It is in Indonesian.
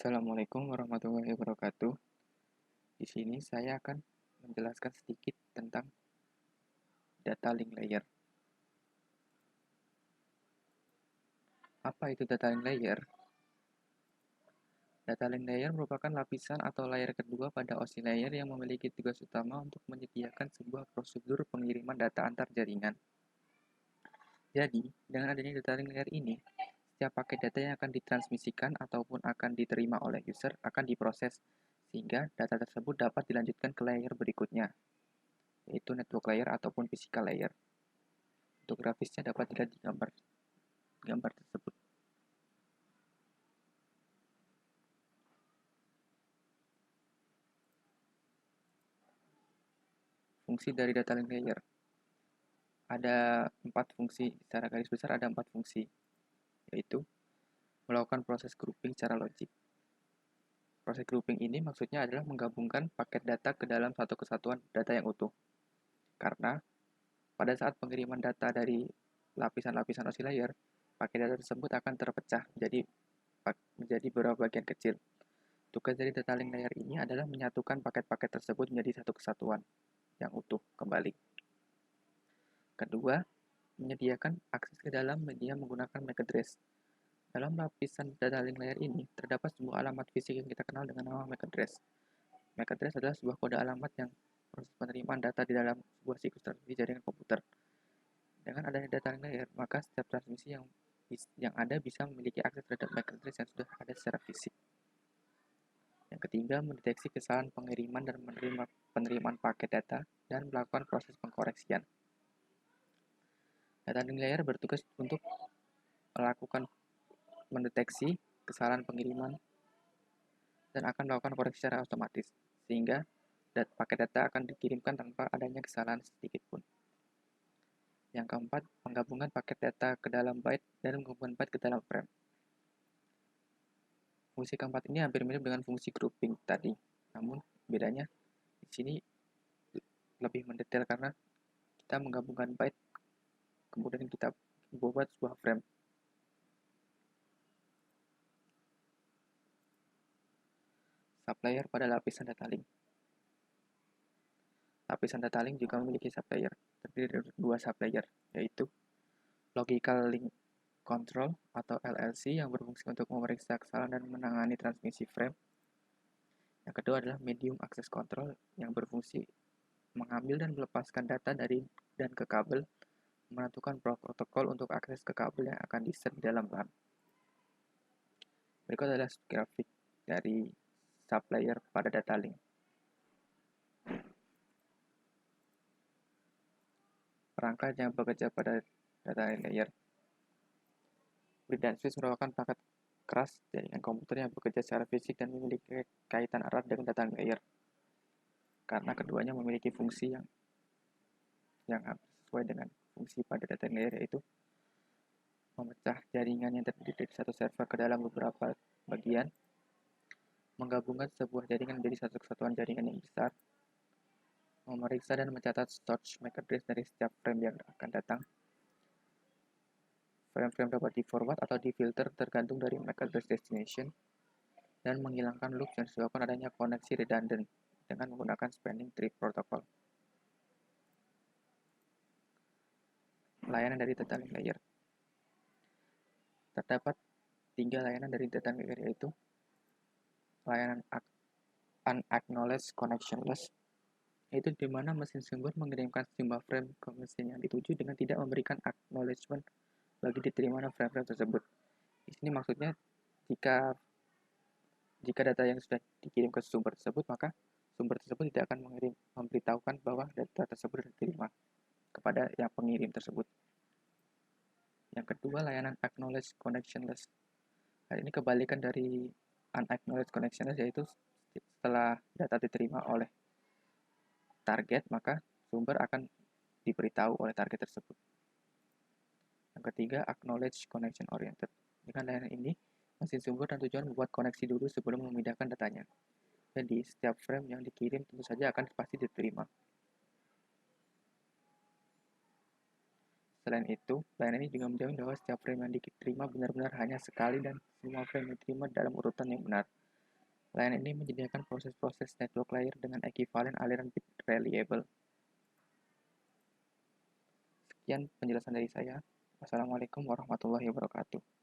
Assalamualaikum warahmatullahi wabarakatuh. Di sini saya akan menjelaskan sedikit tentang data link layer. Apa itu data link layer? Data link layer merupakan lapisan atau layer kedua pada OSI layer yang memiliki tugas utama untuk menyediakan sebuah prosedur pengiriman data antar jaringan. Jadi, dengan adanya data link layer ini, setiap paket data yang akan ditransmisikan ataupun akan diterima oleh user akan diproses, sehingga data tersebut dapat dilanjutkan ke layer berikutnya, yaitu network layer ataupun physical layer. Untuk grafisnya dapat dilihat di gambar tersebut. Fungsi dari data link layer. Ada 4 fungsi, secara garis besar ada 4 fungsi, yaitu melakukan proses grouping secara logik. Proses grouping ini maksudnya adalah menggabungkan paket data ke dalam satu kesatuan data yang utuh. Karena pada saat pengiriman data dari lapisan-lapisan OSI layer, paket data tersebut akan terpecah menjadi beberapa bagian kecil. Tugas dari data link layer ini adalah menyatukan paket-paket tersebut menjadi satu kesatuan yang utuh kembali. Kedua, menyediakan akses ke dalam media menggunakan MAC address. Dalam lapisan data link layer ini, terdapat sebuah alamat fisik yang kita kenal dengan nama MAC address. MAC address adalah sebuah kode alamat yang proses penerimaan data di dalam sebuah siklus transmisi jaringan komputer. Dengan adanya data link layer, maka setiap transmisi yang ada bisa memiliki akses terhadap MAC address yang sudah ada secara fisik. Yang ketiga, mendeteksi kesalahan pengiriman dan penerimaan paket data dan melakukan proses pengkoreksian. Data link layer bertugas untuk melakukan mendeteksi kesalahan pengiriman dan akan melakukan koreksi secara otomatis, sehingga paket data akan dikirimkan tanpa adanya kesalahan sedikit pun. Yang keempat, penggabungan paket data ke dalam byte dan menggabungkan byte ke dalam frame. Fungsi keempat ini hampir mirip dengan fungsi grouping tadi, namun bedanya di sini lebih mendetail karena kita menggabungkan byte, kemudian kita membuat sebuah frame. Sublayer pada lapisan data link. Lapisan data link juga memiliki sublayer, terdiri dari dua sublayer, yaitu Logical Link Control atau LLC yang berfungsi untuk memeriksa kesalahan dan menangani transmisi frame. Yang kedua adalah Medium Access Control yang berfungsi mengambil dan melepaskan data dari dan ke kabel, menentukan protokol untuk akses ke kabel yang akan di-set di dalam LAN. Berikut adalah grafik dari sublayer pada data link. Perangkat yang bekerja pada data link layer. Read dan switch merupakan perangkat keras jaringan komputer yang bekerja secara fisik dan memiliki kaitan erat dengan data link layer. Karena keduanya memiliki fungsi yang sesuai dengan fungsi pada data link layer, yaitu memecah jaringan yang terdiri dari satu server ke dalam beberapa bagian, menggabungkan sebuah jaringan menjadi satu kesatuan jaringan yang besar, memeriksa dan mencatat source MAC address dari setiap frame yang akan datang. Frame-frame dapat di-forward atau di-filter tergantung dari MAC address destination, dan menghilangkan loop yang disebabkan adanya koneksi redundant dengan menggunakan spanning tree protocol. Layanan dari data link layer. Terdapat 3 layanan dari data link layer, yaitu layanan Unacknowledged Connectionless, yaitu di mana mesin sumber mengirimkan sejumlah frame ke mesin yang dituju dengan tidak memberikan acknowledgement bagi diterimanya frame-frame tersebut. Di sini maksudnya jika data yang sudah dikirim ke sumber tersebut, maka sumber tersebut tidak akan memberitahukan bahwa data tersebut diterima kepada yang pengirim tersebut. Yang kedua, layanan Acknowledged Connectionless. Hal ini kebalikan dari Unacknowledged Connectionless, yaitu setelah data diterima oleh target, maka sumber akan diberitahu oleh target tersebut. Yang ketiga, Acknowledged Connection Oriented. Dengan layanan ini, mesin sumber dan tujuan membuat koneksi dulu sebelum memindahkan datanya. Jadi, setiap frame yang dikirim tentu saja akan pasti diterima. Selain itu, layanan ini juga menjamin bahwa setiap frame yang diterima benar-benar hanya sekali dan semua frame yang diterima dalam urutan yang benar. Layanan ini menyediakan proses-proses network layer dengan ekivalen aliran bit reliable. Sekian penjelasan dari saya. Wassalamualaikum warahmatullahi wabarakatuh.